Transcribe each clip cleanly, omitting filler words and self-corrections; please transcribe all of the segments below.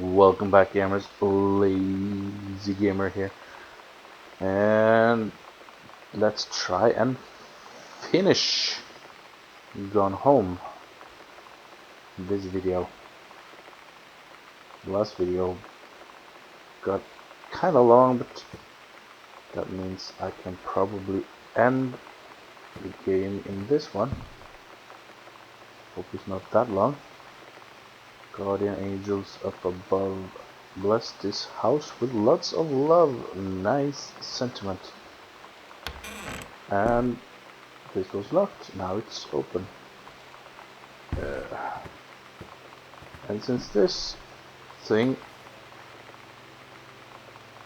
Welcome back, gamers. Lazy Gamer here, and let's try and finish Gone Home. This video, the last video, got kind of long, but that means I can probably end the game in this one. Hope it's not that long. Guardian angels up above, bless this house with lots of love. Nice sentiment. And this was locked, now it's open. And since this thing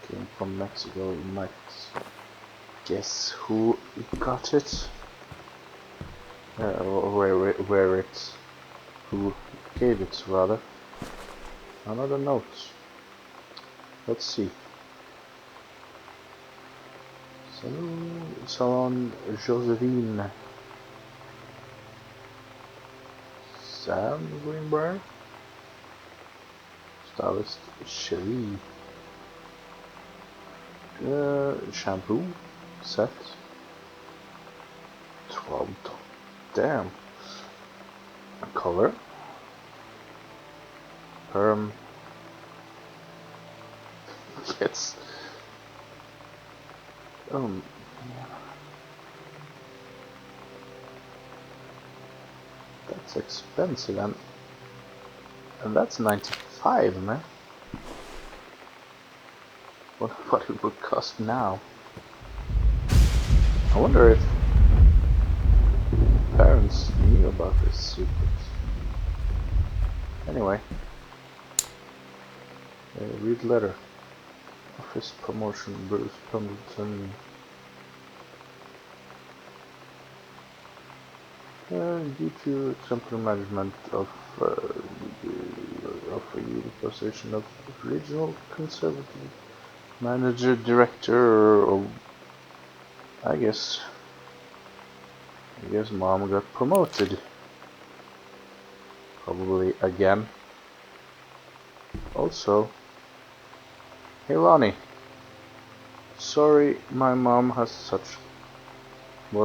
came from Mexico, you might guess who got it, or who gave it rather. Another note. Let's see. Salon Josephine. Sam Greenberg. Stylist Cherie. Shampoo set. 12. Damn. Color. Perm. Yes. Yeah. That's expensive, and that's 95, man. What it would cost now. I wonder if parents knew about this secret. Anyway, read letter. Office promotion, Bruce Pendleton. Due to exemplary management of you the position of regional conservative manager, director, or I guess mom got promoted. Probably again. Also, hey Ronnie, sorry my mom was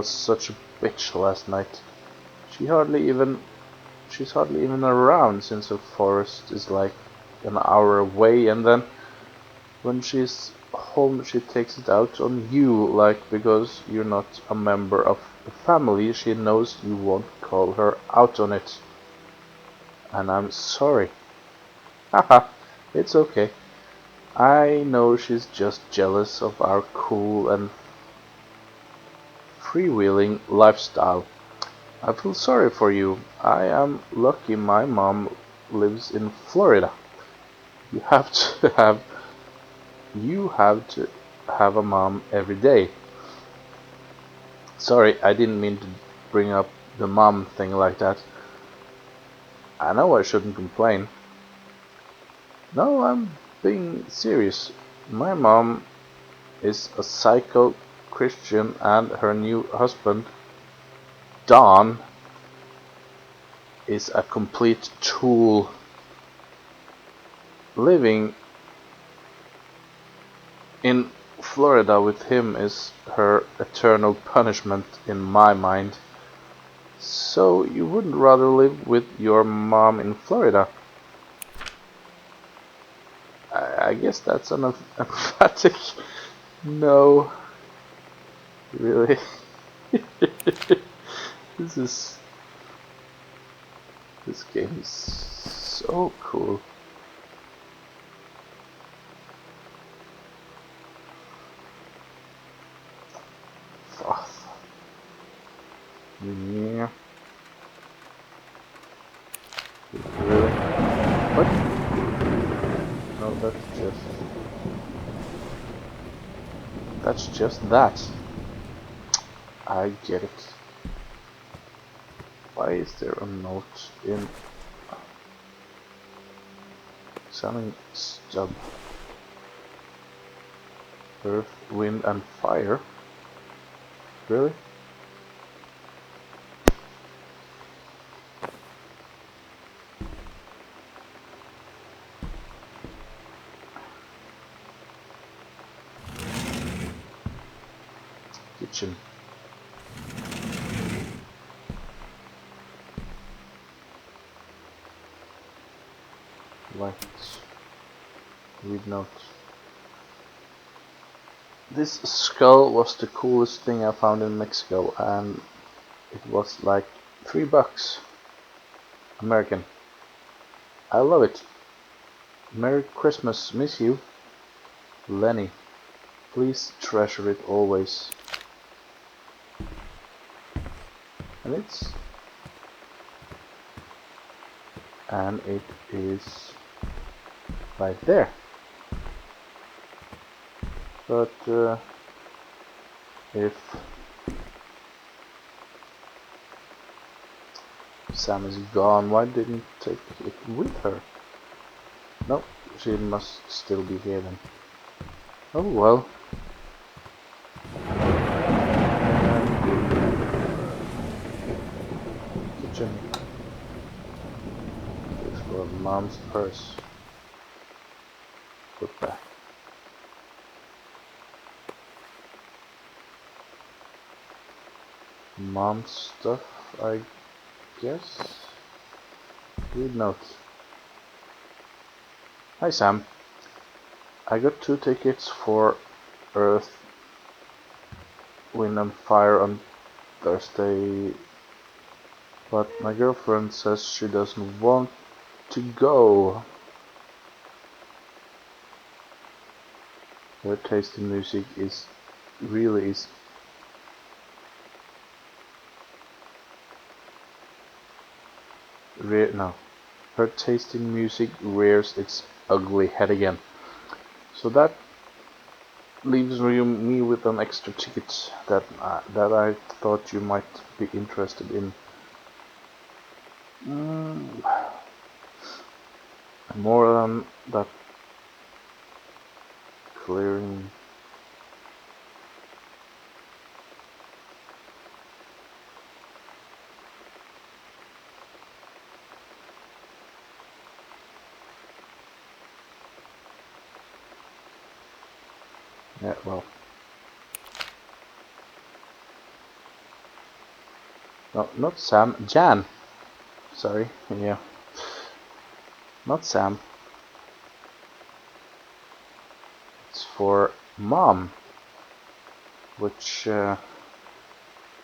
such a bitch last night. She's hardly even around, since the forest is like an hour away, and then when she's home she takes it out on you, like because you're not a member of the family, she knows you won't call her out on it. And I'm sorry. Haha, it's okay. I know she's just jealous of our cool and freewheeling lifestyle. I feel sorry for you. I am lucky my mom lives in Florida. You have to have a mom every day. Sorry, I didn't mean to bring up the mom thing like that. I know I shouldn't complain. No, I'm being serious. My mom is a psycho Christian, and her new husband, Don, is a complete tool. Living in Florida with him is her eternal punishment in my mind. So you wouldn't rather live with your mom in Florida? I guess that's an emphatic no. Really? This game is so cool. Fuck. Yeah. Really? What? No, that's just that. I get it. Why is there a note in selling stub? Earth, wind, and fire? Really? kitchen. Right. Read note. This skull was the coolest thing I found in Mexico, and it was like $3 American. I love it. Merry Christmas, miss you, Lenny. Please treasure it always. And it is right there. But if Sam is gone, why didn't take it with her? No, she must still be here then. Oh well. Kitchen. This for mom's purse. Put back. Mom's stuff, I guess. Read notes. Hi Sam. I got 2 tickets for Earth, Wind and Fire on Thursday, but my girlfriend says she doesn't want to go. Her taste in music is really is no. Her taste in music rears its ugly head again. So that leaves me with an extra ticket that I thought you might be interested in. More than that clearing. Yeah, well. No, not Sam. Jan. Sorry. Yeah. Not Sam. It's for Mom. Which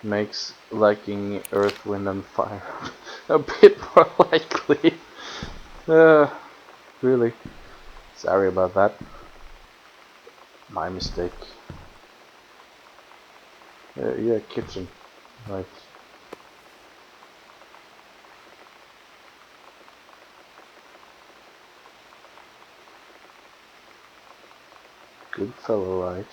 makes liking Earth, Wind and Fire a bit more likely. Really. Sorry about that. My mistake. Yeah, kitchen. Right. Good fellow, right?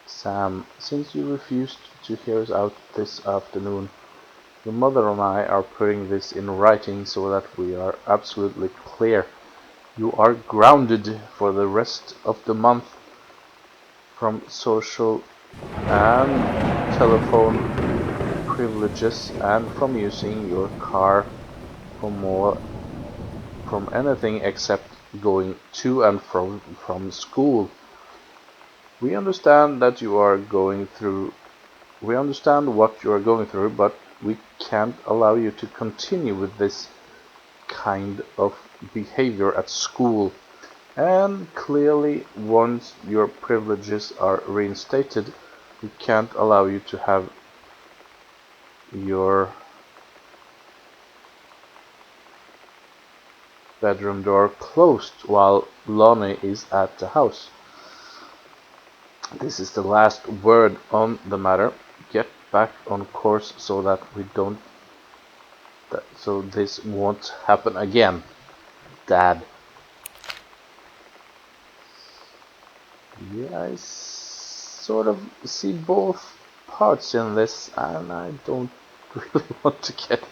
Sam, since you refused to hear us out this afternoon, your mother and I are putting this in writing so that we are absolutely clear. You are grounded for the rest of the month from social and telephone privileges and from using your car from anything except going to and from school. We understand that you are going through We understand what you are going through, but we can't allow you to continue with this kind of behavior at school. And clearly, once your privileges are reinstated, we can't allow you to have your bedroom door closed while Lonnie is at the house. This is the last word on the matter. Get back on course so that so this won't happen again, Dad. Yeah, I sort of see both parts in this, and I don't really want to get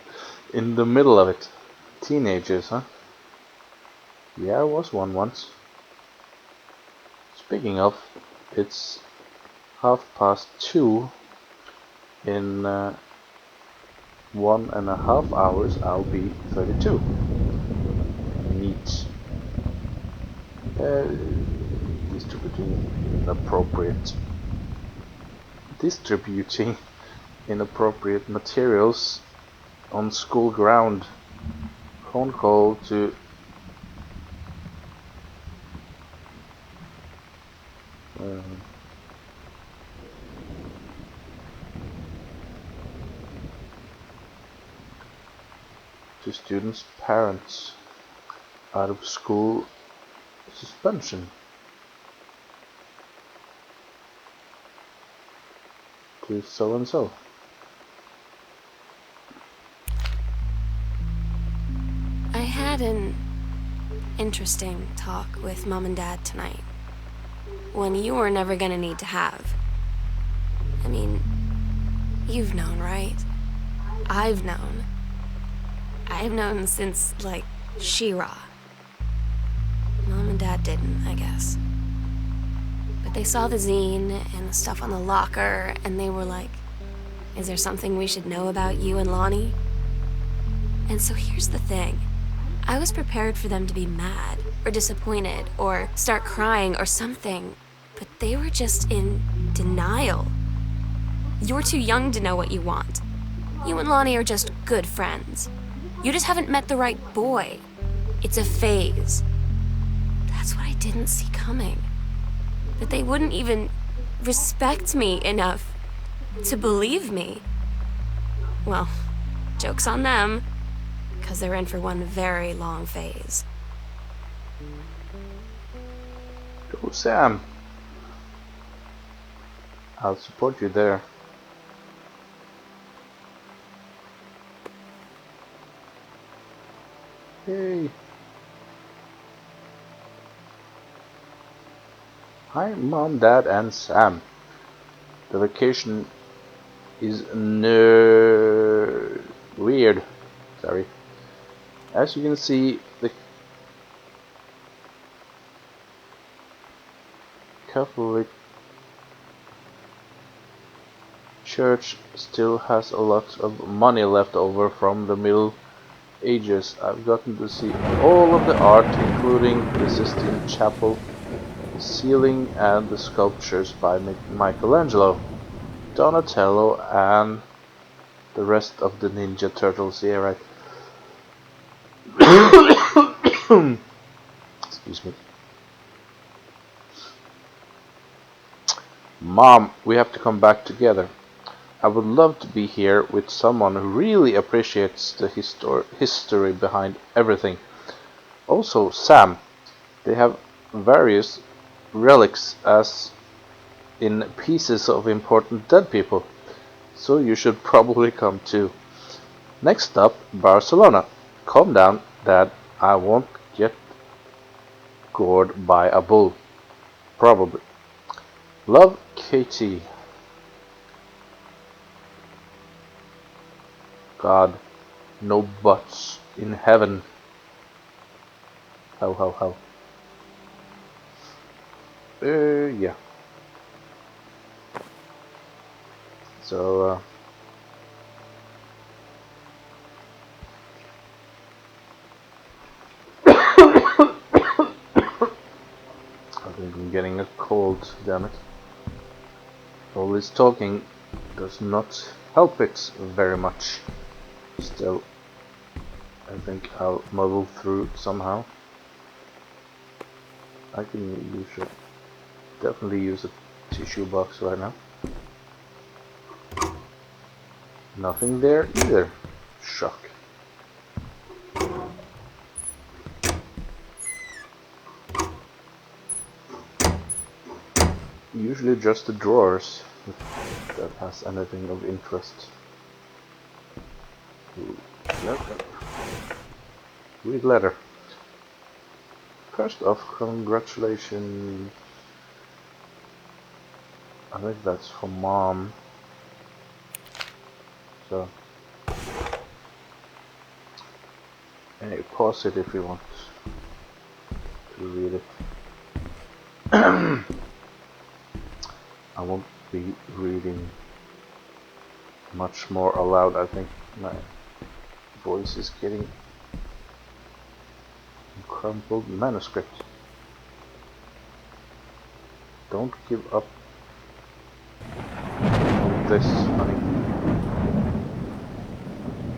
in the middle of it. Teenagers, huh? Yeah, I was one once. Speaking of, it's 2:30. In 1.5 hours, I'll be 32. uh, distributing inappropriate distributing inappropriate materials on school ground. Phone call to students' parents out of school suspension to so and so. I had an interesting talk with Mom and Dad tonight. One you were never gonna need to have. I mean, you've known, right? I've known. I've known since, like, She-Ra. Mom and Dad didn't, I guess. But they saw the zine and the stuff on the locker, and they were like, is there something we should know about you and Lonnie? And so here's the thing. I was prepared for them to be mad, or disappointed, or start crying, or something. But they were just in denial. You're too young to know what you want. You and Lonnie are just good friends. You just haven't met the right boy. It's a phase. That's what I didn't see coming. That they wouldn't even respect me enough to believe me. Well, joke's on them, because they're in for one very long phase. Go, Sam. I'll support you there. Hey. Hi, Mom, Dad, and Sam. The vacation is weird. Sorry. As you can see, the Catholic Church still has a lot of money left over from the Middle Ages. I've gotten to see all of the art, including the Sistine Chapel, the ceiling, and the sculptures by Michelangelo, Donatello, and the rest of the Ninja Turtles. Yeah, right. Excuse me. Mom, we have to come back together. I would love to be here with someone who really appreciates the history behind everything. Also, Sam, they have various relics as in pieces of important dead people, so you should probably come too. Next up, Barcelona. Calm down, Dad. I won't get gored by a bull. Probably. Love, Katie. God, no buts in heaven. How. Yeah. So, I think I'm getting a cold, damn it. All this talking does not help it very much. Still, I think I'll muddle through somehow. I can definitely use a tissue box right now. Nothing there either. Shock. Usually just the drawers, if that has anything of interest. Read letter. First off, congratulations. I think that's for Mom. So, anyway, pause it if you want to read it. I won't be reading much more aloud. I think my voice is getting crumpled manuscript. Don't give up on this, honey.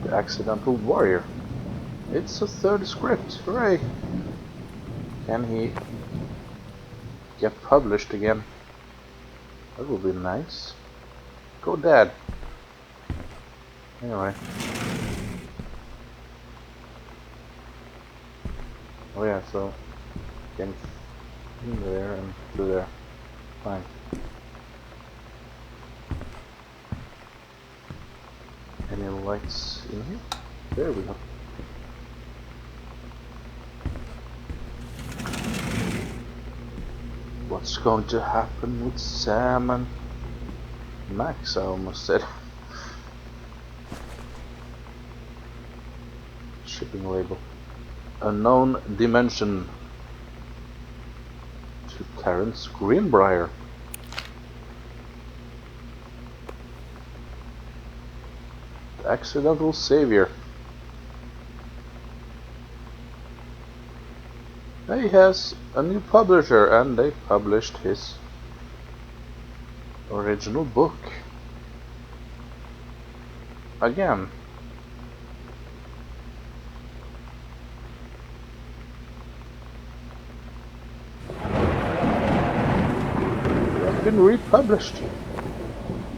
The Accidental Warrior. It's a third script. Hooray! Can he get published again? That would be nice. Go, Dad. Anyway. Oh yeah, so can in there and through there. Fine. Any lights in here? There we go. What's going to happen with Sam and Max? I almost said. Shipping label. Unknown dimension to Terence Greenbrier. The Accidental Savior. He has a new publisher and they published his original book. Again. Been republished.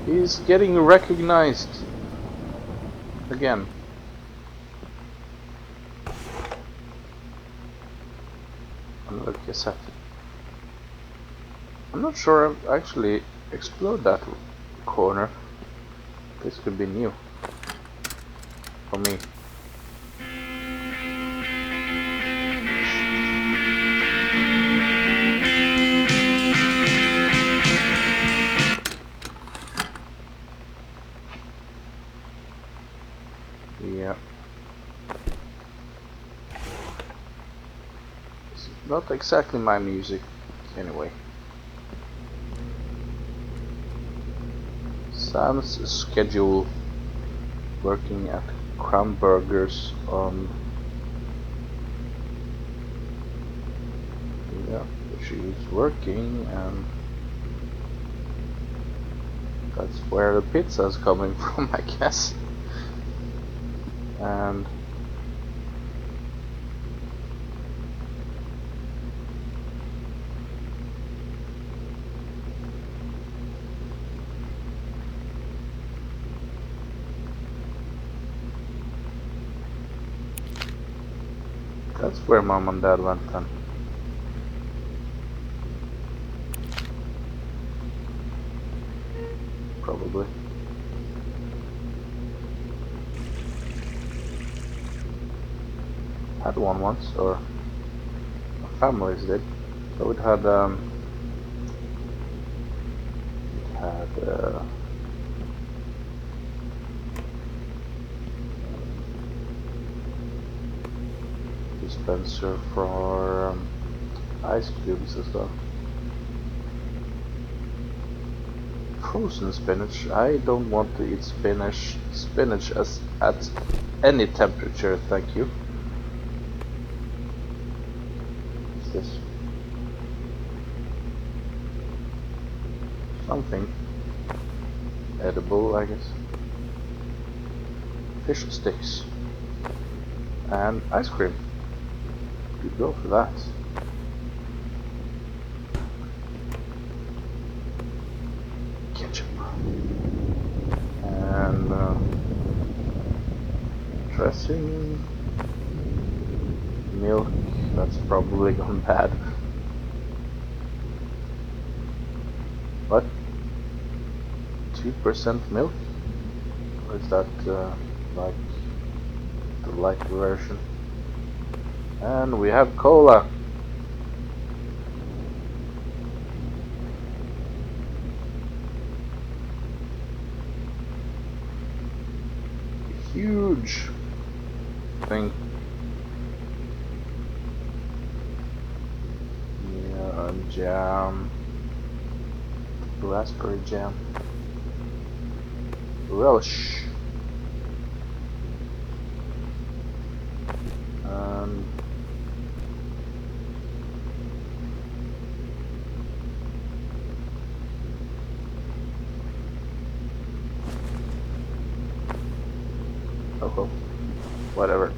He's getting recognized again. Another cassette. I'm not sure I've actually explored that corner. This could be new for me. Yeah. It's not exactly my music, anyway. Sam's schedule working at Kramberger's on... Yeah, she's working and... That's where the pizza's coming from, I guess. And that's where Mom and Dad went then. Probably. Had one once, or our families did. So it had dispenser for ice cubes and stuff. Frozen spinach. I don't want to eat spinach as at any temperature, thank you. What's this? Something edible, I guess. Fish sticks and ice cream. You'd go for that. Ketchup and dressing, milk. That's probably gone bad. What? 2% milk? Or is that like the light version? And we have cola. Huge thing. Yeah, jam. Raspberry jam. Relish. Oh, whatever.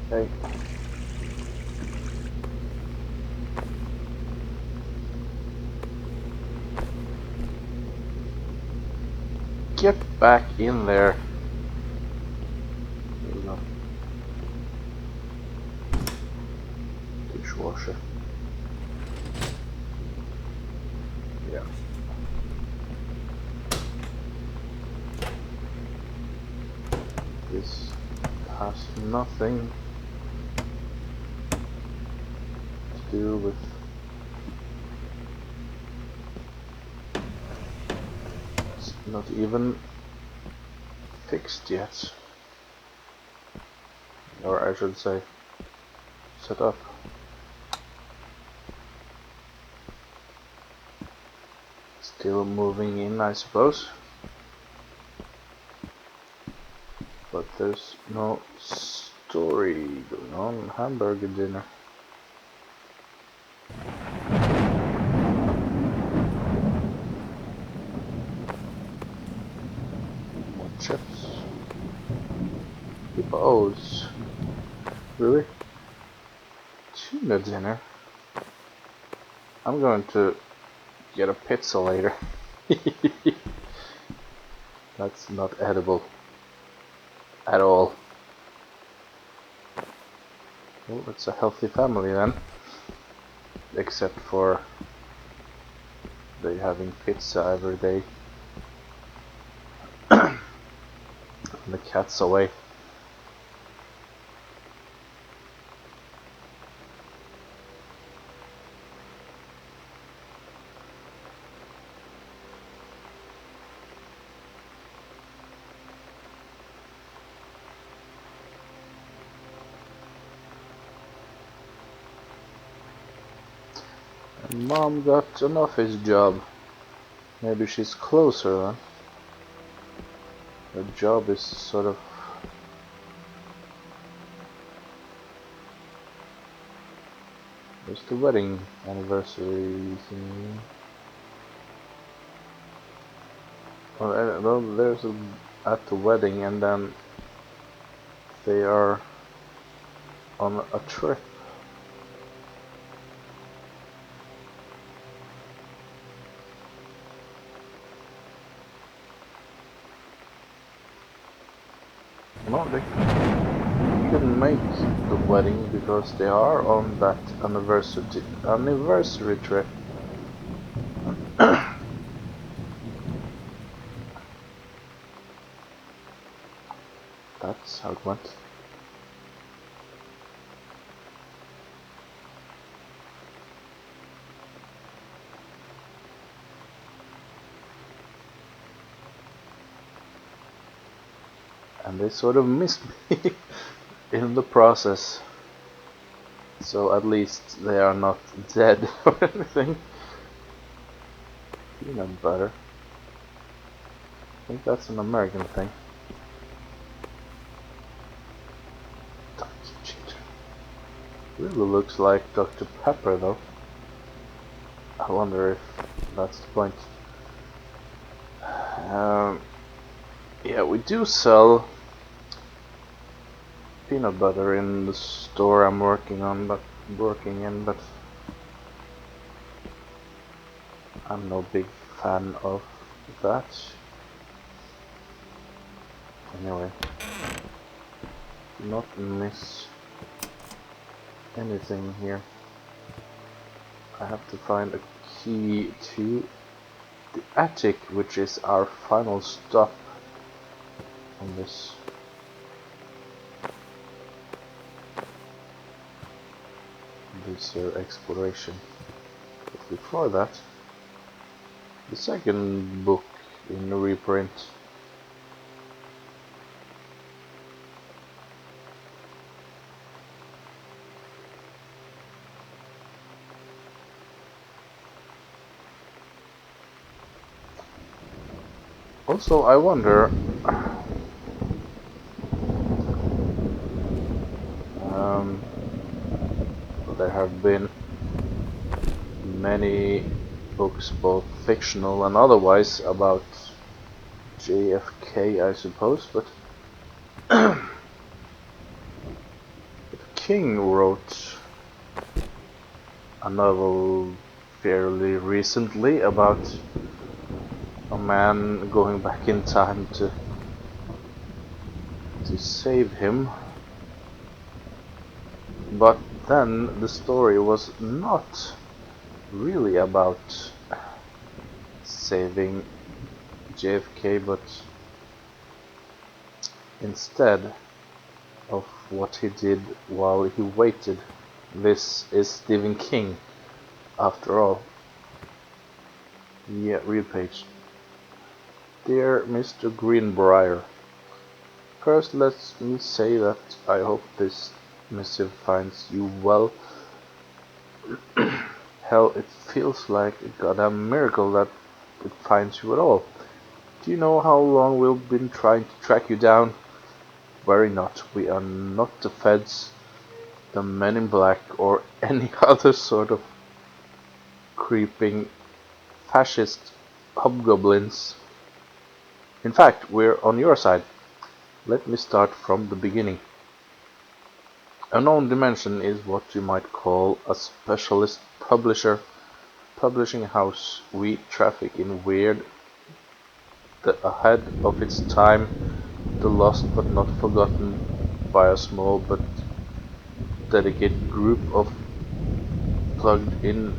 Hey. Get back in there. There you go. Dishwasher. Yeah. This has nothing to do with it's not even fixed yet. Or I should say set up. Still moving in, I suppose. But there's no story going on. Hamburger dinner. More chips. Hippos. Really? Tuna dinner? I'm going to get a pizza later. That's not edible at all. Well, it's a healthy family then. Except for they having pizza every day. And the cat's away. And Mom got an office job. Maybe she's closer then. Her job is sort of It's the wedding anniversary thing. Well, there's at the wedding, and then they are on a trip. No, they couldn't make the wedding because they are on that anniversary trip. That's how it went. And they sort of missed me in the process. So at least they are not dead or anything. Peanut butter. I think that's an American thing. Dr. Ginger. Really looks like Dr. Pepper though. I wonder if that's the point. Yeah, we do sell peanut butter in the store I'm working in, but I'm no big fan of that. Anyway, do not miss anything here. I have to find a key to the attic, which is our final stop on this. Exploration. But before that, the second book in the reprint. Also, I wonder there have been many books, both fictional and otherwise, about JFK, I suppose, but King wrote a novel fairly recently about a man going back in time to save him. But then the story was not really about saving JFK, but instead of what he did while he waited. This is Stephen King, after all. Yeah, real page. Dear Mr. Greenbrier, first let me say that I hope this missive finds you well. Hell, it feels like a goddamn miracle that it finds you at all. Do you know how long we've been trying to track you down? Worry not, we are not the feds, the men in black, or any other sort of creeping fascist hobgoblins. In fact, we're on your side. Let me start from the beginning. Unknown Dimension is what you might call a specialist publishing house. We traffic in weird, the ahead of its time, the lost but not forgotten by a small but dedicated group of plugged-in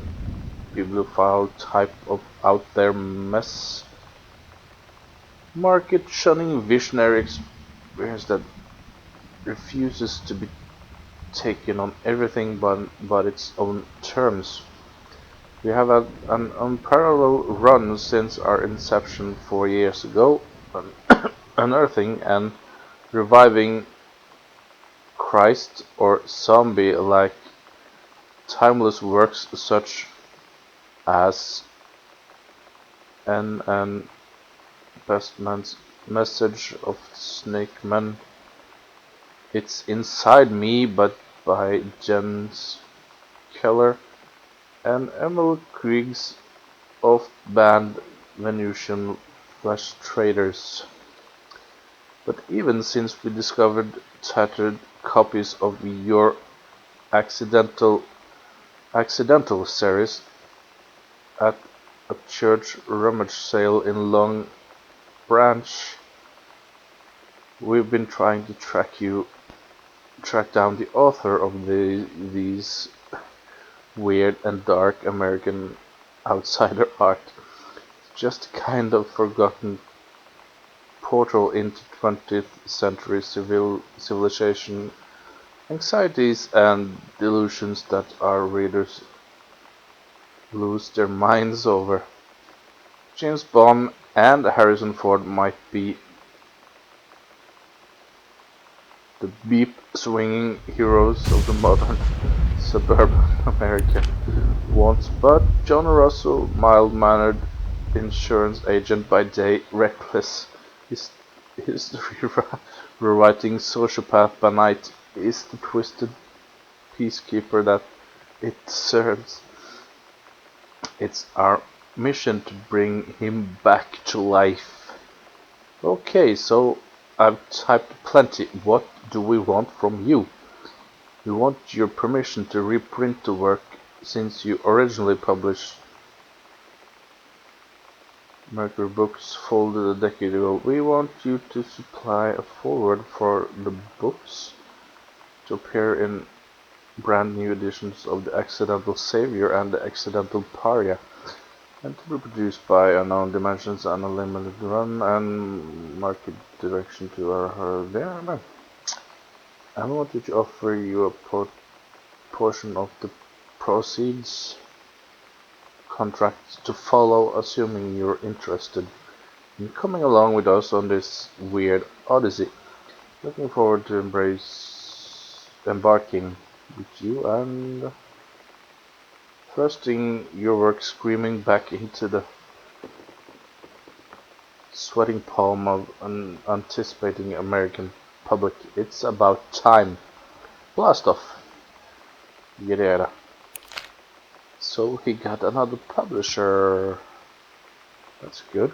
bibliophile type of out there mess. Market-shunning visionary experience that refuses to be taken on everything but its own terms. We have had an unparalleled run since our inception 4 years ago, unearthing and reviving Christ or zombie-like timeless works such as N. Bestman's Message of Snake Man, It's Inside Me but by Jens Keller, and Emil Krieg's off-band Venusian Flesh Traders. But even since we discovered tattered copies of your accidental series at a church rummage sale in Long Branch, we've been trying to track down the author of these weird and dark American outsider art. Just a kind of forgotten portal into 20th century civilization, anxieties and delusions that our readers lose their minds over. James Bond and Harrison Ford might be the beep-swinging heroes of the modern suburban America once, but John Russell, mild-mannered insurance agent by day, reckless history rewriting sociopath by night, is the twisted peacekeeper that it serves. It's our mission to bring him back to life. Okay, so I've typed plenty. What do we want from you? We want your permission to reprint the work since you originally published Mercury Books folded a decade ago. We want you to supply a foreword for the books to appear in brand new editions of The Accidental Savior and The Accidental Paria, and to be produced by Unknown Dimensions and a limited run and market direction to her there. I wanted to offer you a portion of the proceeds contract to follow, assuming you're interested in coming along with us on this weird odyssey. Looking forward to embarking with you and thrusting your work screaming back into the sweating palm of an anticipating American public. It's about time. Blast off. Yada. So he got another publisher. That's good.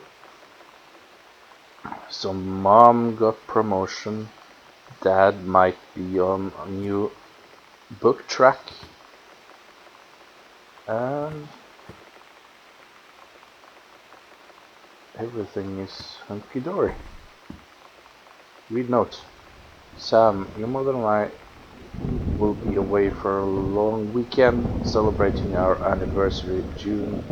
So mom got promotion. Dad might be on a new book track, and everything is hunky-dory. Read note. Sam, your mother and I will be away for a long weekend celebrating our anniversary, June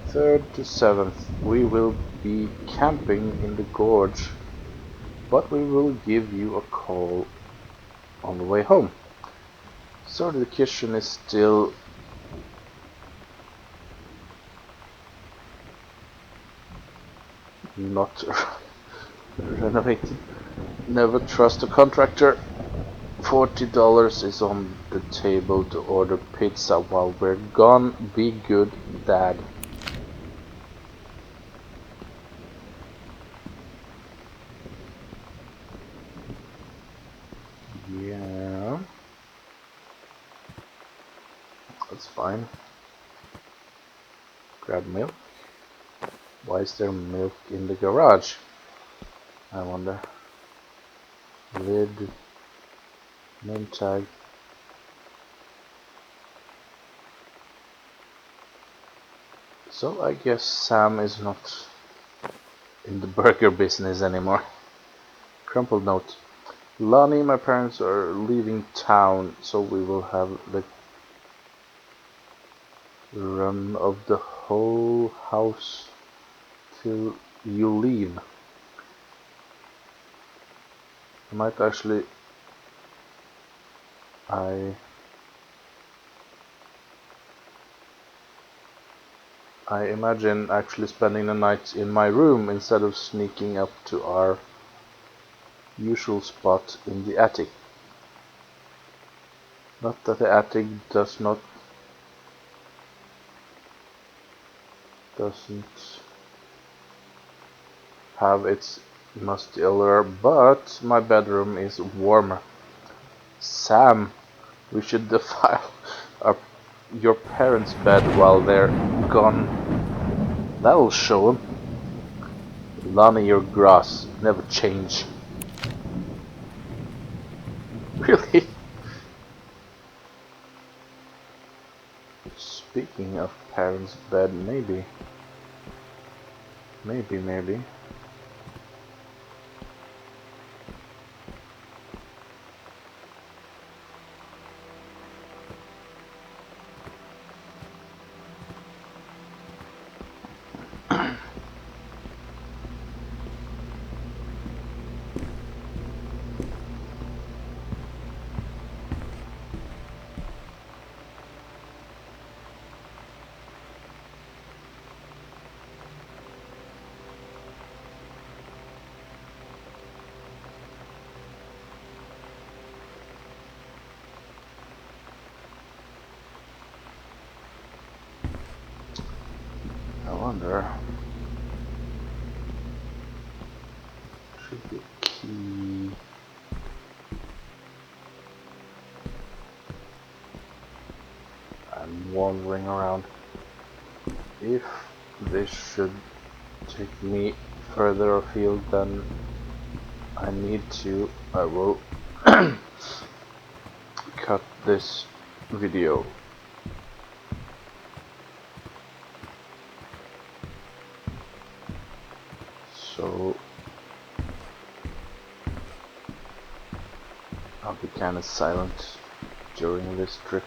3rd to 7th. We will be camping in the gorge, but we will give you a call on the way home. So the kitchen is still not renovated. Never trust a contractor. $40 is on the table to order pizza while we're gone. Be good, Dad. Yeah, that's fine. Grab milk. Why is there milk in the garage? I wonder. Lid. Name tag. So I guess Sam is not in the burger business anymore. Crumpled note. Lonnie, my parents are leaving town, so we will have the run of the whole house till you leave. I might actually... I imagine actually spending the night in my room instead of sneaking up to our usual spot in the attic. Not that the attic doesn't have its musty allure, but my bedroom is warmer. Sam, we should defile your parents' bed while they're gone. That'll show 'em. Lonnie, your grass never change. Really? Speaking of parents' bed, maybe. I wonder. Should be a key. I'm wandering around. If this should take me further afield than I need to, I will cut this video. So I'll be kind of silent during this trip.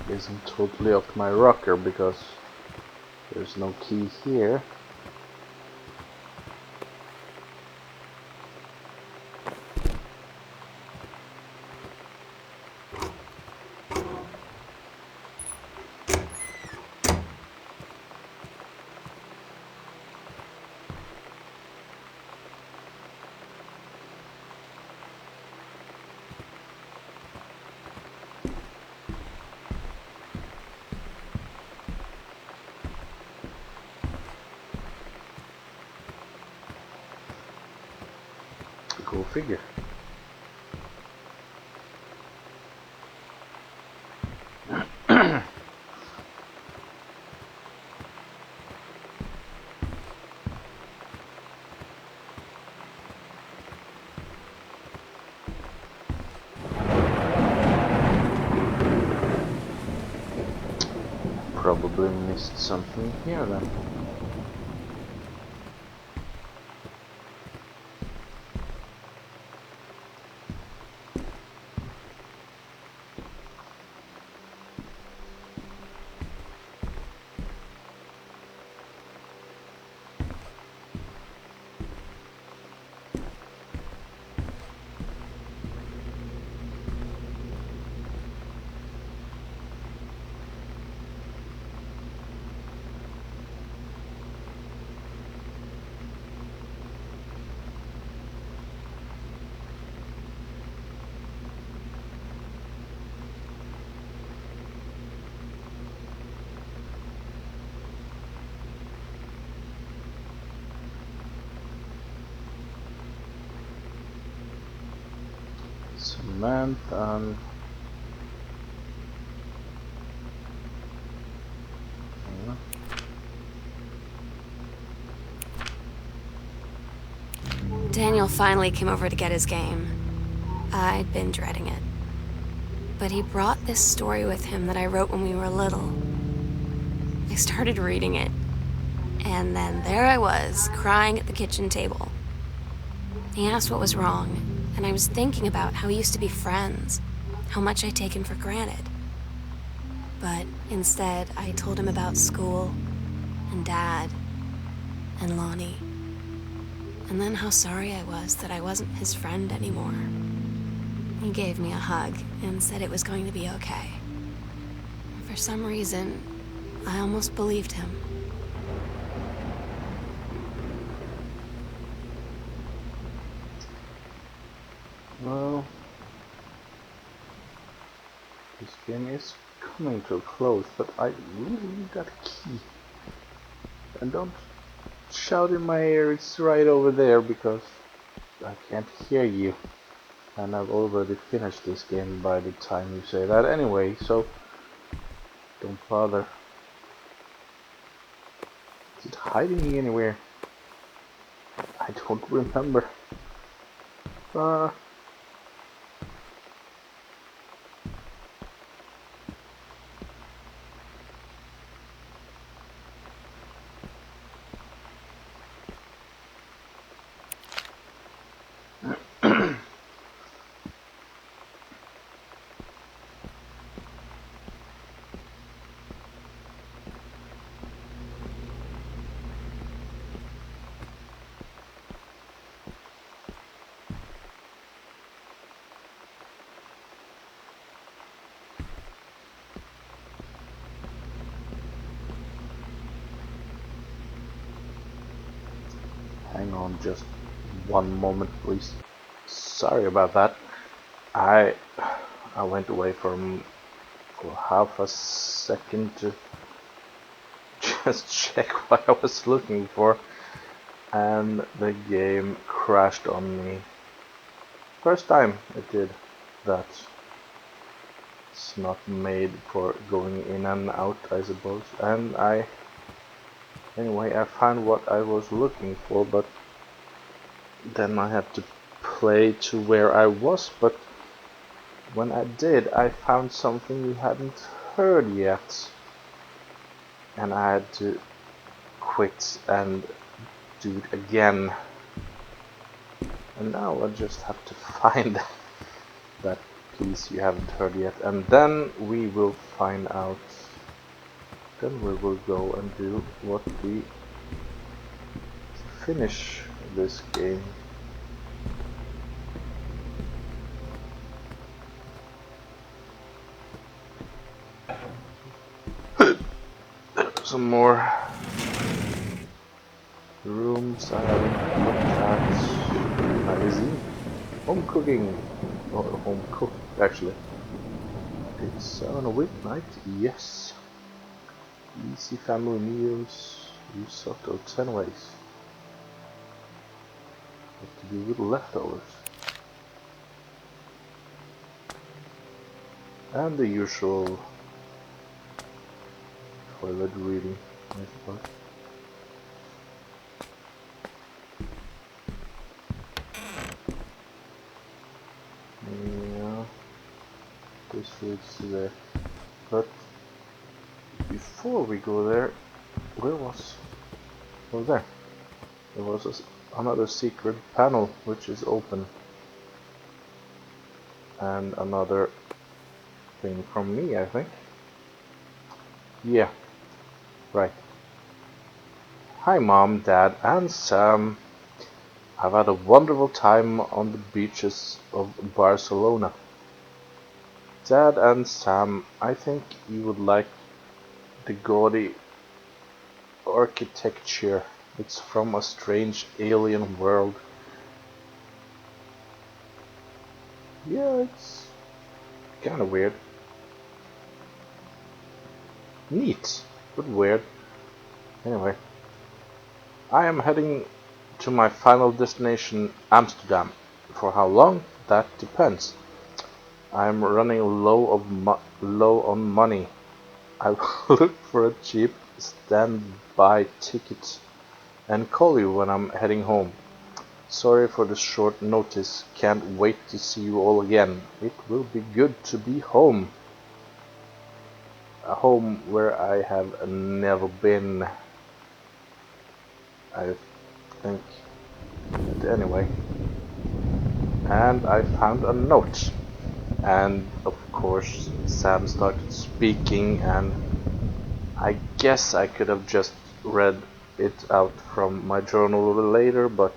isn't totally up my rocker because there's no key here. Go figure. Probably missed something here then. Cement and Daniel finally came over to get his game. I'd been dreading it. But he brought this story with him that I wrote when we were little. I started reading it, and then there I was, crying at the kitchen table. He asked what was wrong, and I was thinking about how we used to be friends, how much I'd taken for granted. But instead, I told him about school, and Dad, and Lonnie. And then how sorry I was that I wasn't his friend anymore. He gave me a hug and said it was going to be okay. For some reason, I almost believed him. well, this game is coming to a close, but I really need that key. And don't shout in my ear, it's right over there, because I can't hear you. And I've already finished this game by the time you say that anyway, so don't bother. Is it hiding anywhere? I don't remember. Hang on just one moment, please. Sorry about that. I went away for half a second to just check what I was looking for, and the game crashed on me. First time it did that. It's not made for going in and out, I suppose. And anyway, I found what I was looking for, but then I had to play to where I was, but when I did, I found something we hadn't heard yet, and I had to quit and do it again. And now I just have to find that keys you haven't heard yet, and then we will find out. Then we will go and do what we finish this game. Some more rooms I haven't looked at. Magazine. Home cooking. Or home cooked, actually. It's on a weeknight, yes. Easy family meals. Risotto 10 ways. What to do with leftovers. And the usual toilet reading, I suppose. Yeah, this leads to there. But before we go there, where was? Oh, there. There was another secret panel which is open. And another thing from me, I think. Yeah. Right. Hi Mom, Dad and Sam. I've had a wonderful time on the beaches of Barcelona. Dad and Sam, I think you would like the gaudy architecture. It's from a strange alien world. Yeah, it's kinda weird. Neat, but weird. Anyway. I am heading to my final destination, Amsterdam. For how long? That depends. I am running low on money. I will look for a cheap standby ticket and call you when I'm heading home. Sorry for the short notice. Can't wait to see you all again. It will be good to be home. A home where I have never been. I think. But anyway. And I found a note. And of course Sam started speaking, and I guess I could have just read it out from my journal a little later, but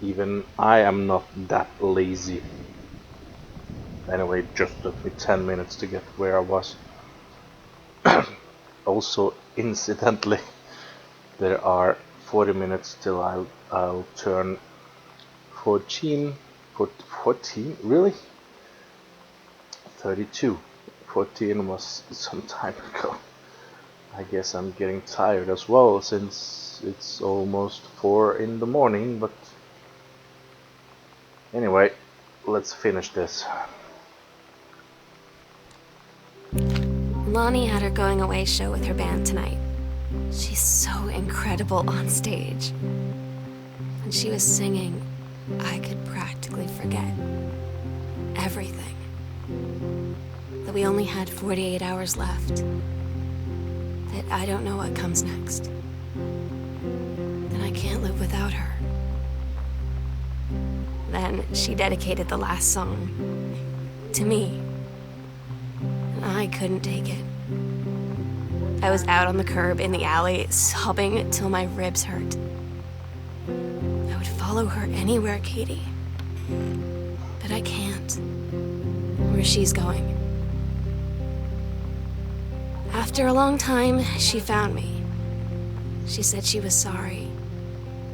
even I am not that lazy. Anyway, it just took me 10 minutes to get where I was. Also, incidentally, there are 40 minutes till I'll turn 14. 14? Really? 32. 14 was some time ago. I guess I'm getting tired as well, since it's almost 4 in the morning, but anyway, let's finish this. Lonnie had her going away show with her band tonight. She's so incredible on stage. When she was singing, I could practically forget everything. That we only had 48 hours left. That I don't know what comes next. That I can't live without her. Then she dedicated the last song to me. And I couldn't take it. I was out on the curb in the alley, sobbing till my ribs hurt. I would follow her anywhere, Katie. But I can't. Where she's going. After a long time, she found me. She said she was sorry.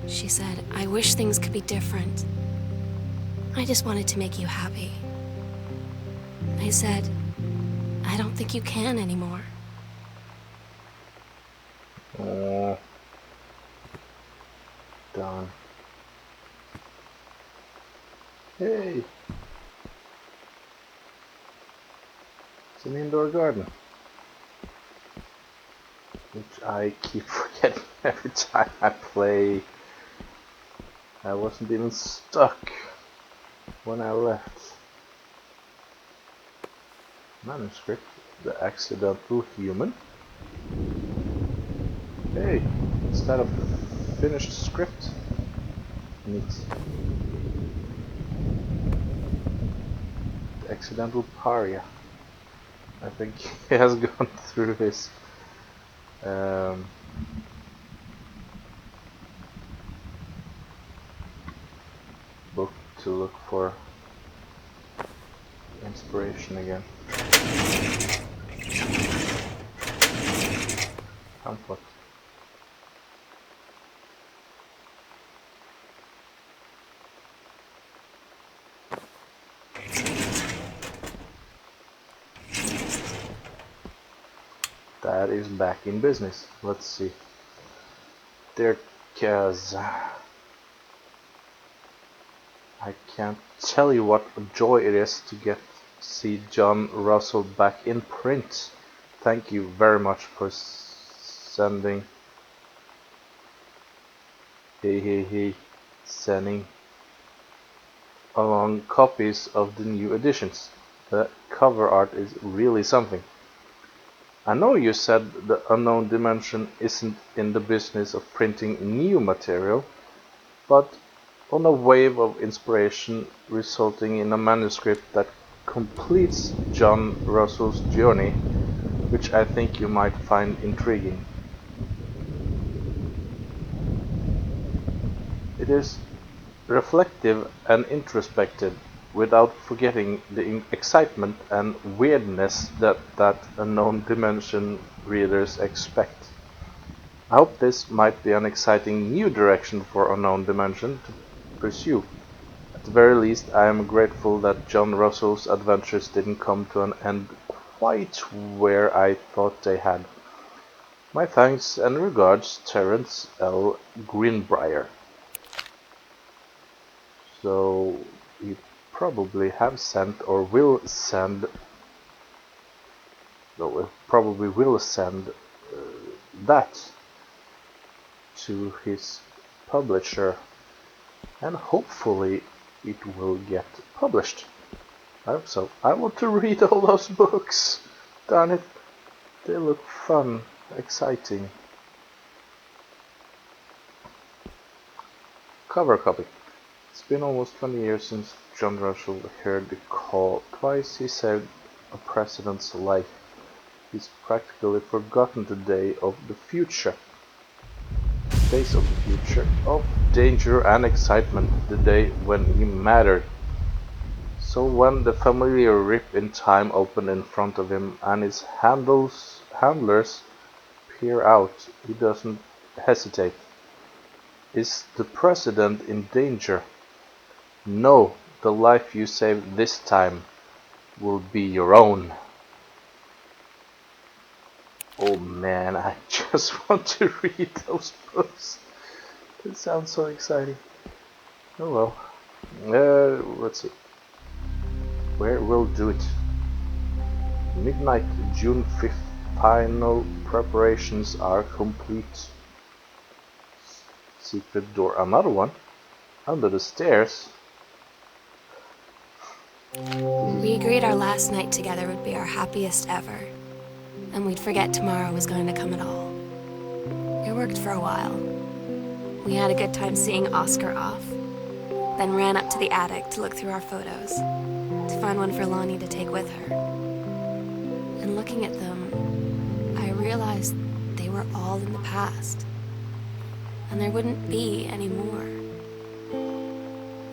She said, I wish things could be different. I just wanted to make you happy. I said, I don't think you can anymore. Oh, darn. Hey! It's an indoor garden. Which I keep forgetting every time I play. I wasn't even stuck when I left. Manuscript, The Accidental Human. Hey, instead of finished script. Neat. The accidental paria. I think he has gone through his book to look for inspiration again. Pamphlet. That is back in business. Let's see. Dear Kaz, I can't tell you what a joy it is to see John Russell back in print. Thank you very much for sending sending along copies of the new editions. The cover art is really something. I know you said the Unknown Dimension isn't in the business of printing new material, but on a wave of inspiration resulting in a manuscript that completes John Russell's journey, which I think you might find intriguing. It is reflective and introspective, without forgetting the excitement and weirdness that Unknown Dimension readers expect. I hope this might be an exciting new direction for Unknown Dimension to pursue. At the very least, I am grateful that John Russell's adventures didn't come to an end quite where I thought they had. My thanks and regards, Terence L. Greenbrier. So, you probably have sent or will send, that to his publisher, and hopefully it will get published. I hope so. I want to read all those books. Darn it, they look fun, exciting. Cover copy. It's been almost 20 years since John Russell heard the call. Twice he saved a president's life. He's practically forgotten the day of the future. Days of the future, of danger and excitement, the day when he mattered. So when the familiar rip in time opened in front of him and his handlers peer out, he doesn't hesitate. Is the president in danger? No, the life you save this time will be your own. Oh man, I just want to read those books. It sounds so exciting. Oh well. Let's see. Where we'll do it. Midnight, June 5th. Final preparations are complete. Secret door. Another one? Under the stairs? We agreed our last night together would be our happiest ever, and we'd forget tomorrow was going to come at all. It worked for a while. We had a good time seeing Oscar off, then ran up to the attic to look through our photos, to find one for Lonnie to take with her. And looking at them, I realized they were all in the past, and there wouldn't be any more.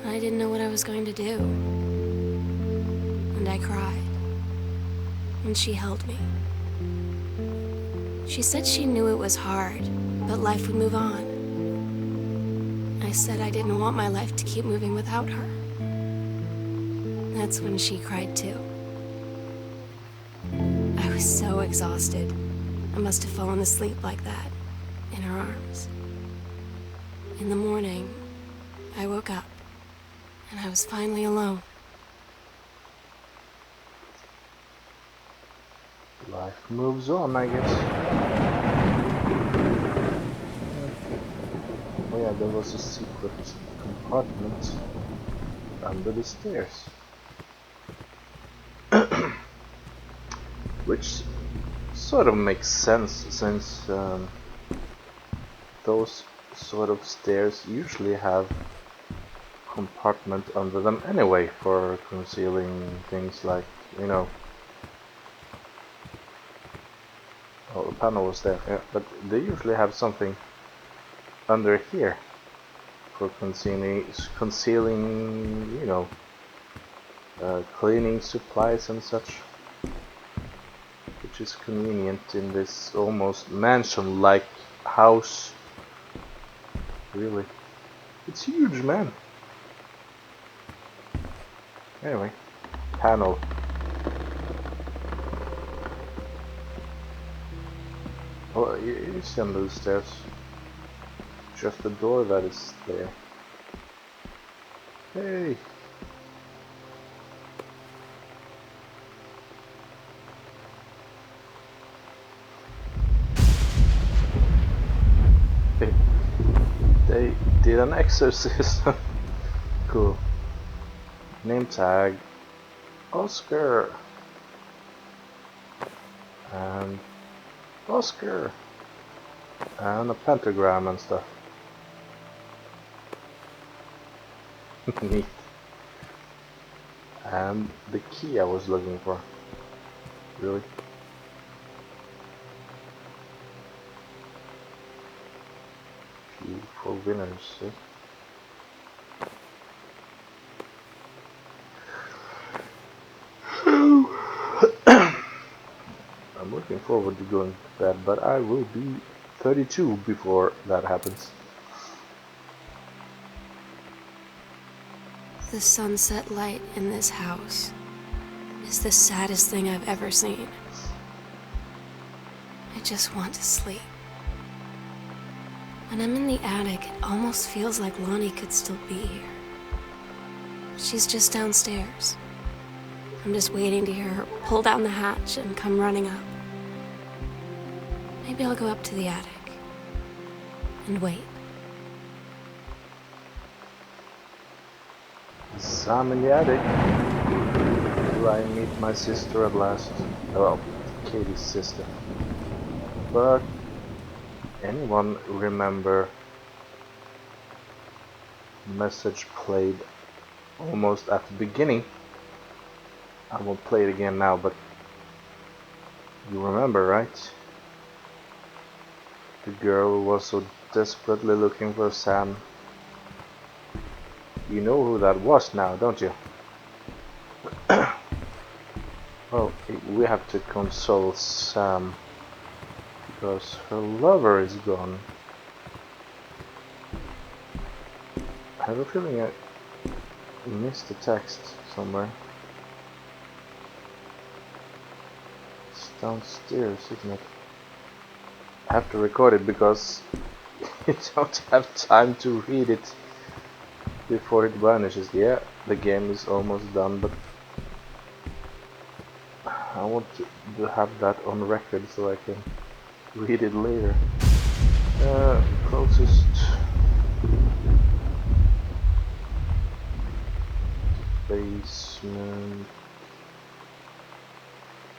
I didn't know what I was going to do. And I cried. And she held me. She said she knew it was hard, but life would move on. I said I didn't want my life to keep moving without her. That's when she cried too. I was so exhausted. I must have fallen asleep like that, in her arms. In the morning, I woke up, and I was finally alone. Life moves on, I guess. Oh yeah, there was a secret compartment under the stairs. Which sort of makes sense, since those sort of stairs usually have compartment under them anyway for concealing things like, you know. Oh, the panel was there, yeah, but they usually have something under here for concealing, you know, cleaning supplies and such, which is convenient in this almost mansion-like house. Really, it's huge, man. Anyway, panel. Oh, you see under the stairs. Just the door that is there. Hey! They did an exorcism. Cool. Name tag. Oscar. And Oscar. And a pentagram and stuff. Neat. And the key I was looking for. Really? Key for winners, eh? I'm looking forward to going to bed, but I will be 32 before that happens. The sunset light in this house is the saddest thing I've ever seen. I just want to sleep. When I'm in the attic, it almost feels like Lonnie could still be here. She's just downstairs. I'm just waiting to hear her pull down the hatch and come running up. Maybe I'll go up to the attic and wait. I'm in the attic. Do I meet my sister at last? Well, Katie's sister. But anyone remember message played almost at the beginning? I won't play it again now, but you remember, right? The girl was so desperately looking for Sam. You know who that was now, don't you? Well, we have to console Sam because her lover is gone. I have a feeling I missed a text somewhere. It's downstairs, isn't it? I have to record it because you don't have time to read it before it vanishes. Yeah, the game is almost done, but I want to have that on record so I can read it later. Closest basement,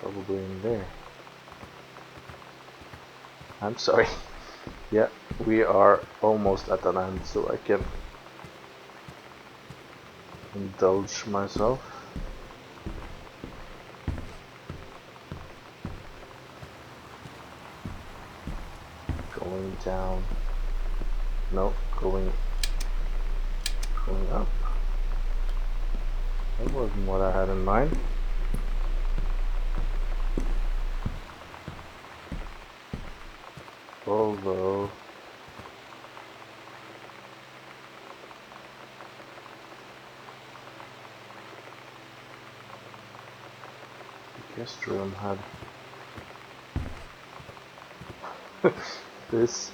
probably in there. I'm sorry. Yeah, we are almost at an end, so I can indulge myself. Going down. No, going up. That wasn't what I had in mind. Although the guest room had this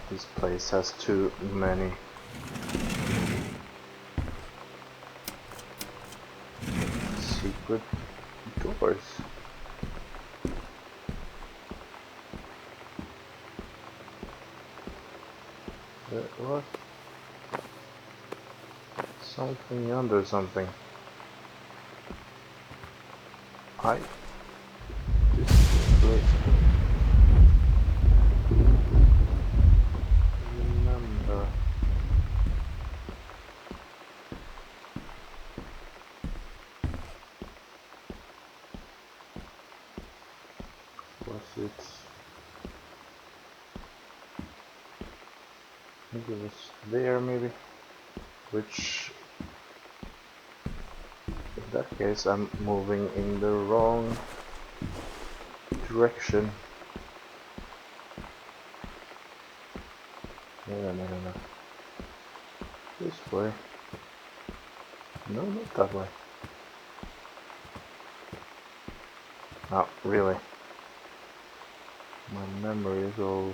this place has too many secret doors. What? Something under something. I distinctly I think it was there maybe. Which, in that case, I'm moving in the wrong direction. No. This way. No, not that way. Oh, really? My memory is all...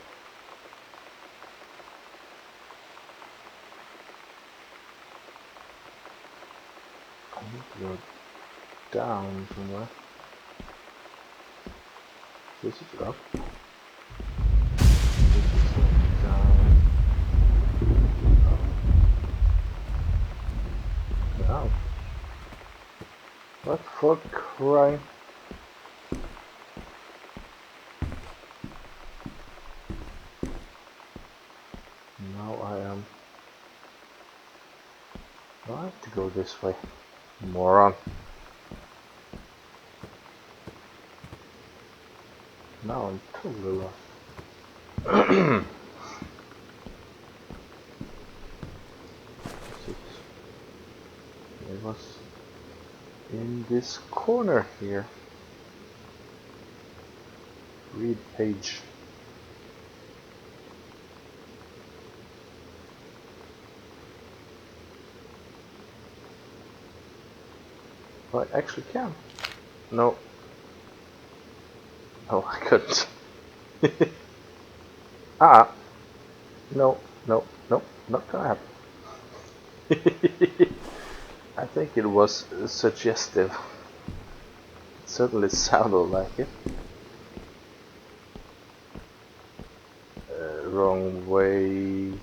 I need to go down somewhere. This is up. This is down. Up. Down. What for crying? Now I am... I have to go this way. Moron. Now I'm totally lost. It was in this corner here. Read page. Oh, I actually can. No. No, I couldn't. No, not gonna happen. I think it was suggestive. It certainly sounded like it. Wrong way.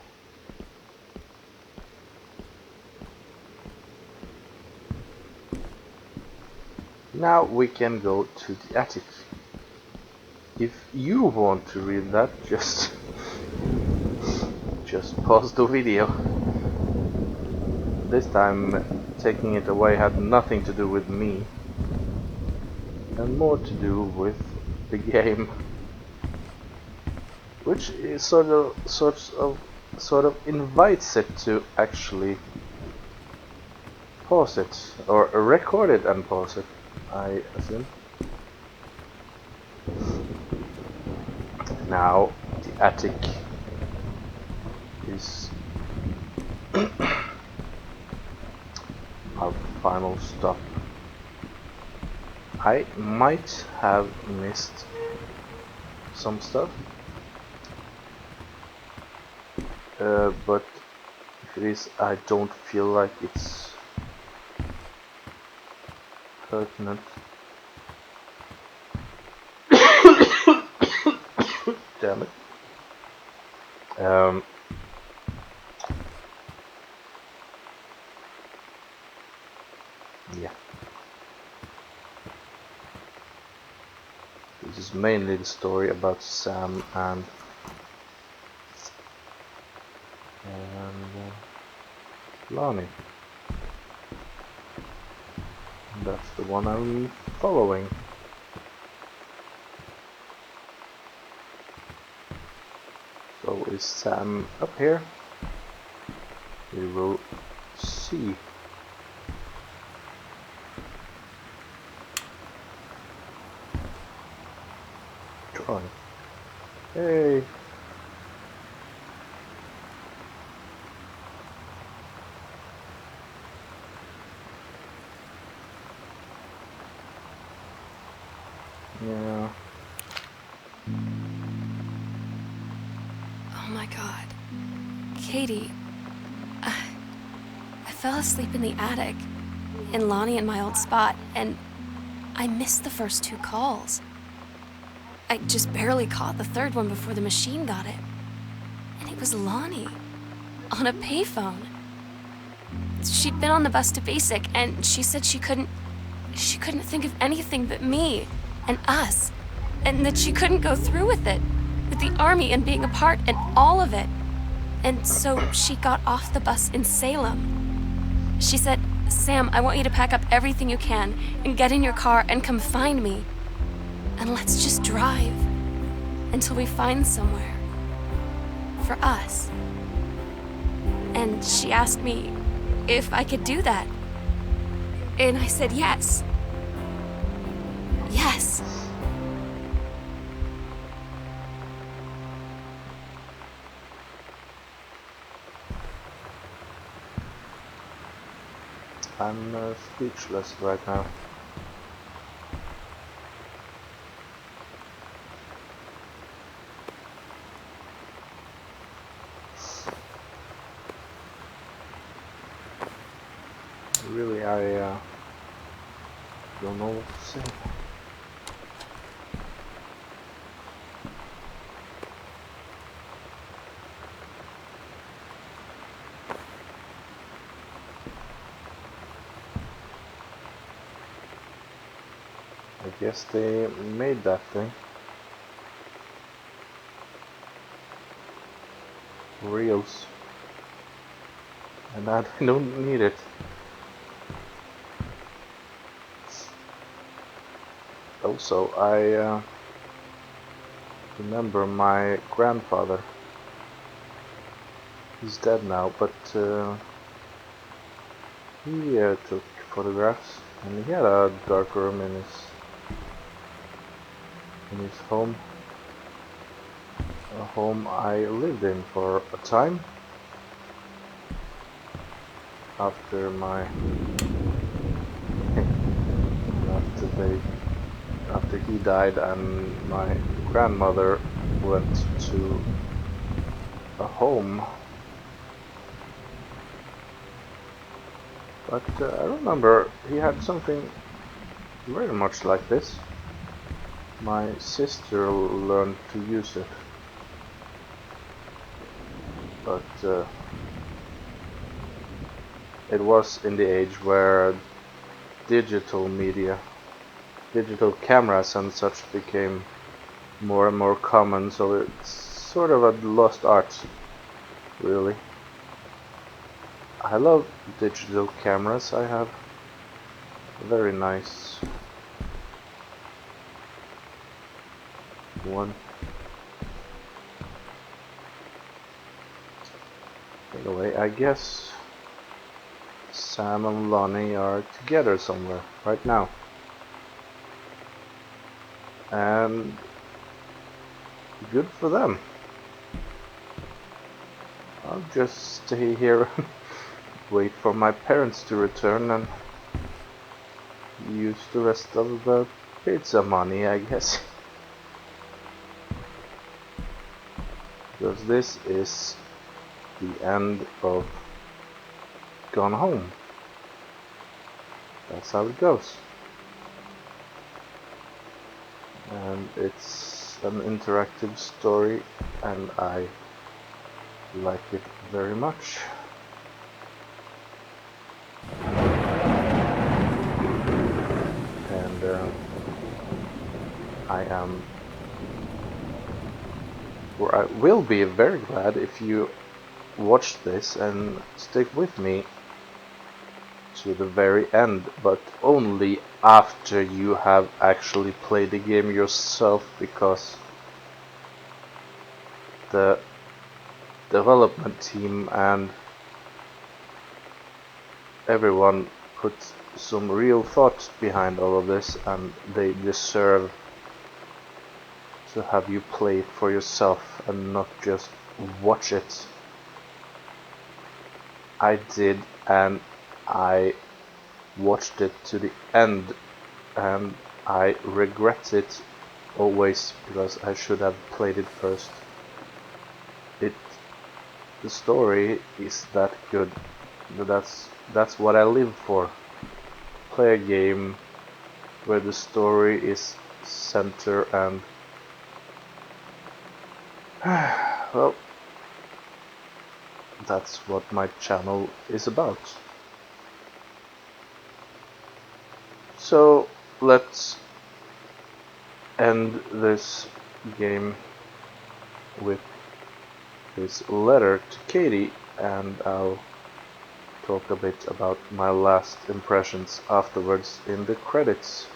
Now we can go to the attic. If you want to read that, just pause the video. This time taking it away had nothing to do with me and more to do with the game, which is sort of invites it to actually pause it, or record it and pause it, I assume. Now the attic is our final stop. I might have missed some stuff, but if it is, I don't feel like it's pertinent. Damn it. Yeah. This is mainly the story about Sam and Lonnie. And that's the one I'm following. So is Sam up here? We will see. Drawing. Hey. Yeah. Oh my god. Katie. I fell asleep in the attic, in Lonnie and my old spot, and I missed the first 2 calls. I just barely caught the 3rd one before the machine got it. And it was Lonnie, on a payphone. She'd been on the bus to Basic, and she said she couldn't think of anything but me and us, and that she couldn't go through with it, with the army and being apart and all of it. And so she got off the bus in Salem. She said, "Sam, I want you to pack up everything you can and get in your car and come find me. And let's just drive until we find somewhere for us." And she asked me if I could do that. And I said yes. Yes. I'm speechless right now. Really, I don't know what to say. I guess they made that thing. Reels. And I don't need it. Also, I remember my grandfather. He's dead now, but he took photographs, and he had a dark room in his home. A home I lived in for a time after my after he died and my grandmother went to a home. But I remember he had something very much like this. My sister learned to use it, but it was in the age where digital media, digital cameras and such became more and more common, so it's sort of a lost art, really. I love digital cameras. I have a very nice one. Anyway, I guess Sam and Lonnie are together somewhere right now. And good for them. I'll just stay here, wait for my parents to return and use the rest of the pizza money, I guess. Because this is the end of Gone Home. That's how it goes. And it's an interactive story, and I like it very much. And I am, or I will be very glad if you watch this and stick with me to the very end, but only after you have actually played the game yourself, because the development team and everyone put some real thought behind all of this, and they deserve to have you play it for yourself and not just watch it. I did, and I watched it to the end, and I regret it always, because I should have played it first. The story is that good. That's what I live for. Play a game where the story is center, and well, that's what my channel is about. So let's end this game with this letter to Katie, and I'll talk a bit about my last impressions afterwards in the credits.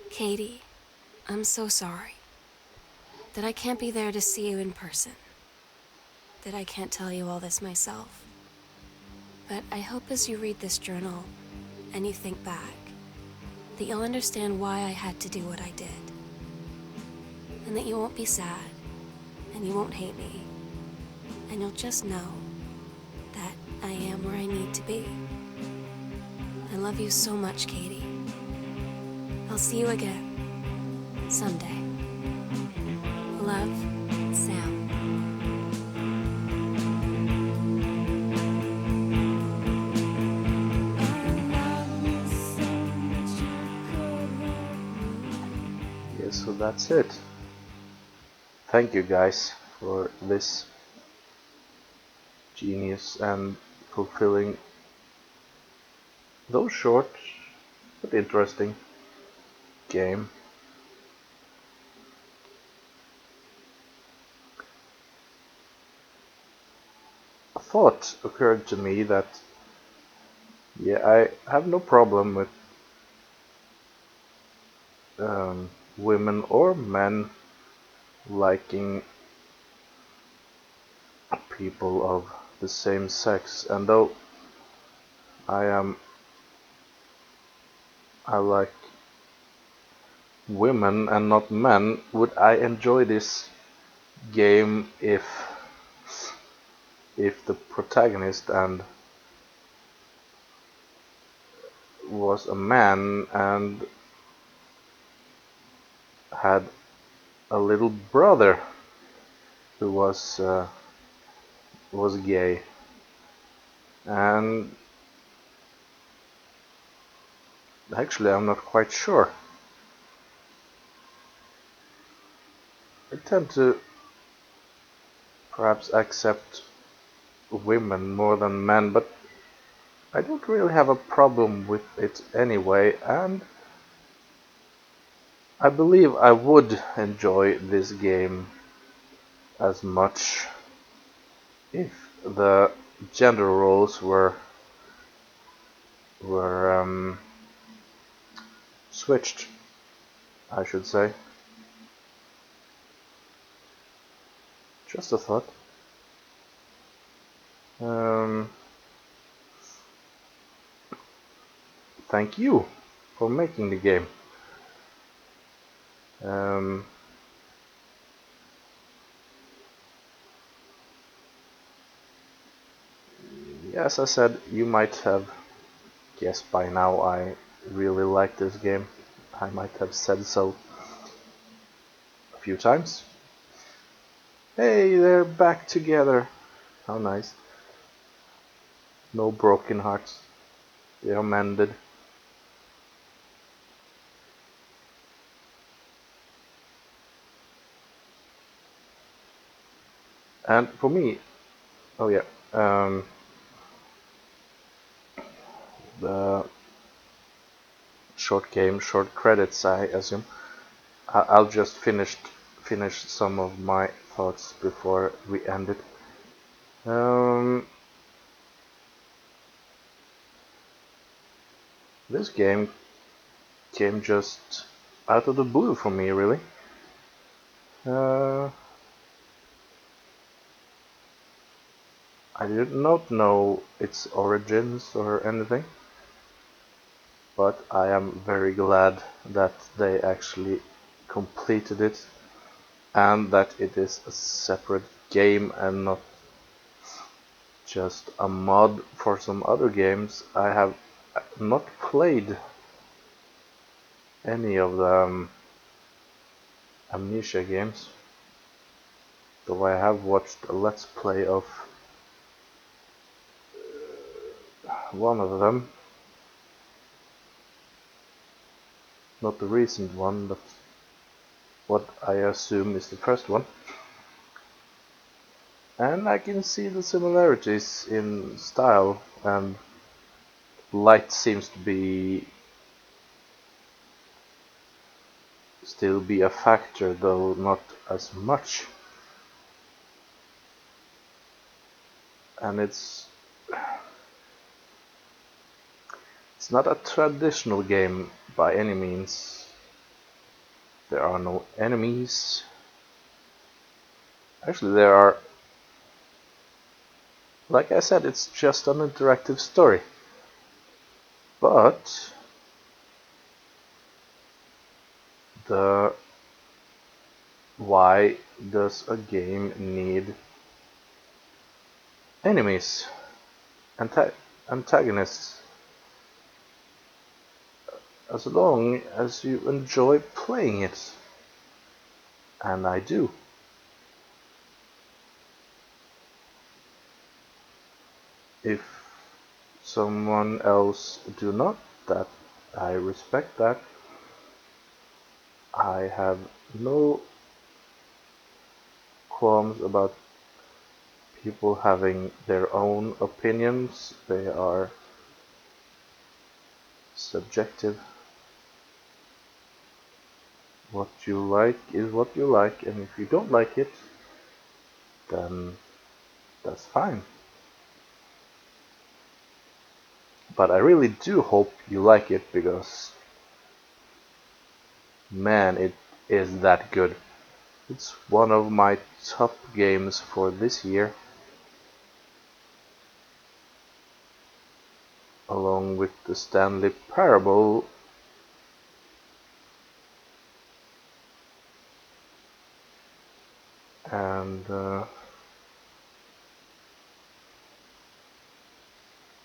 Katie, I'm so sorry that I can't be there to see you in person, that I can't tell you all this myself. But I hope as you read this journal and you think back, that you'll understand why I had to do what I did. And that you won't be sad, and you won't hate me, and you'll just know that I am where I need to be. I love you so much, Katie. I'll see you again, someday. Love, Sam. Yeah, so that's it. Thank you guys for this genius and fulfilling, though short but interesting, game. A thought occurred to me that, yeah, I have no problem with women or men liking people of the same sex, and though I like women and not men, would I enjoy this game if the protagonist and was a man and had a little brother who was gay? And actually, I'm not quite sure. I tend to perhaps accept women more than men, but I don't really have a problem with it anyway, and I believe I would enjoy this game as much if the gender roles were switched, I should say. Just a thought. Thank you for making the game. As I said, you might have guessed by now I really like this game. I might have said so a few times. Hey, they're back together. How nice. No broken hearts. They are mended. And for me, oh yeah, the short game, short credits, I assume. I'll just finish some of my thoughts before we end it. This game came just out of the blue for me, really. I did not know its origins or anything, but I am very glad that they actually completed it and that it is a separate game and not just a mod for some other games. I have not played any of the Amnesia games, though I have watched a let's play of one of them. Not the recent one, but what I assume is the first one. And I can see the similarities in style, and light seems to still be a factor, though not as much. And it's not a traditional game by any means. There are no enemies. Actually, there are. Like I said, it's just an interactive story. But the why does a game need enemies, antagonists? As long as you enjoy playing it, and I do. If someone else do not, that I respect that. I have no qualms about people having their own opinions. They are subjective. What you like is what you like, and if you don't like it, then that's fine. But I really do hope you like it, because man, it is that good. It's one of my top games for this year, along with the Stanley Parable and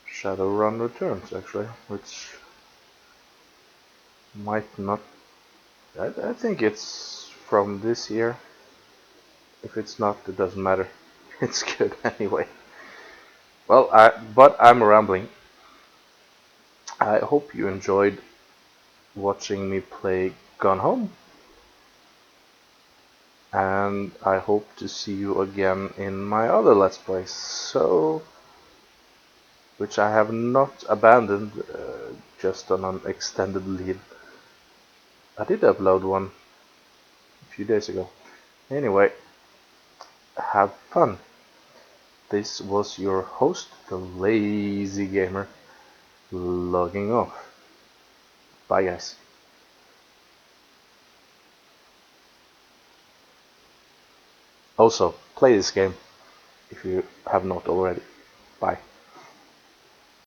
Shadowrun Returns, actually, which might not. I think it's from this year. If it's not, it doesn't matter. It's good anyway. Well, but I'm rambling. I hope you enjoyed watching me play Gone Home, and I hope to see you again in my other Let's Plays. So, which I have not abandoned, just on an extended lead. I did upload one a few days ago. Anyway, have fun. This was your host, the Lazy Gamer, logging off. Bye, guys. Also, play this game if you have not already. Bye.